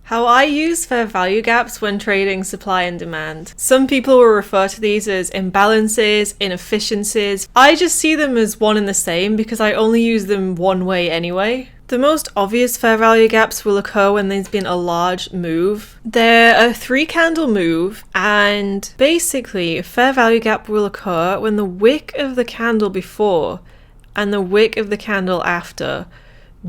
How I use fair value gaps when trading supply and demand. Some people will refer to these as imbalances, inefficiencies. I just see them as one and the same because I only use them one way anyway. The most obvious fair value gaps will occur when there's been a large move. They're a 3-candle move, and basically a fair value gap will occur when the wick of the candle before and the wick of the candle after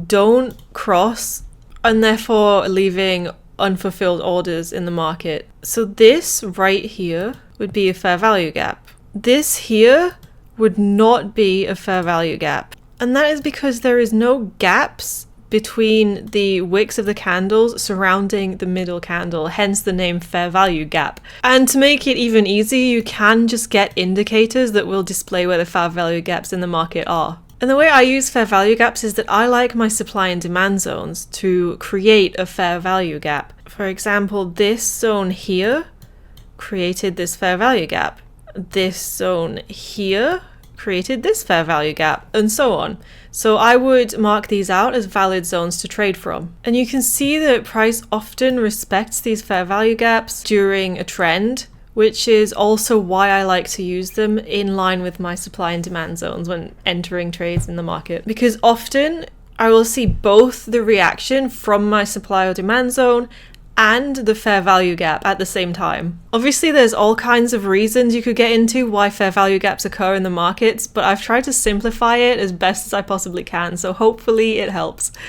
don't cross, and therefore leaving unfulfilled orders in the market. So this right here would be a fair value gap. This here would not be a fair value gap. And that is because there is no gaps between the wicks of the candles surrounding the middle candle, hence the name fair value gap. And to make it even easier, you can just get indicators that will display where the fair value gaps in the market are. And the way I use fair value gaps is that I like my supply and demand zones to create a fair value gap. For example, this zone here created this fair value gap. This zone here created this fair value gap, and so on. So I would mark these out as valid zones to trade from. And you can see that price often respects these fair value gaps during a trend, which is also why I like to use them in line with my supply and demand zones when entering trades in the market. Because often I will see both the reaction from my supply or demand zone and the fair value gap at the same time. Obviously, there's all kinds of reasons you could get into why fair value gaps occur in the markets, but I've tried to simplify it as best as I possibly can, so hopefully it helps.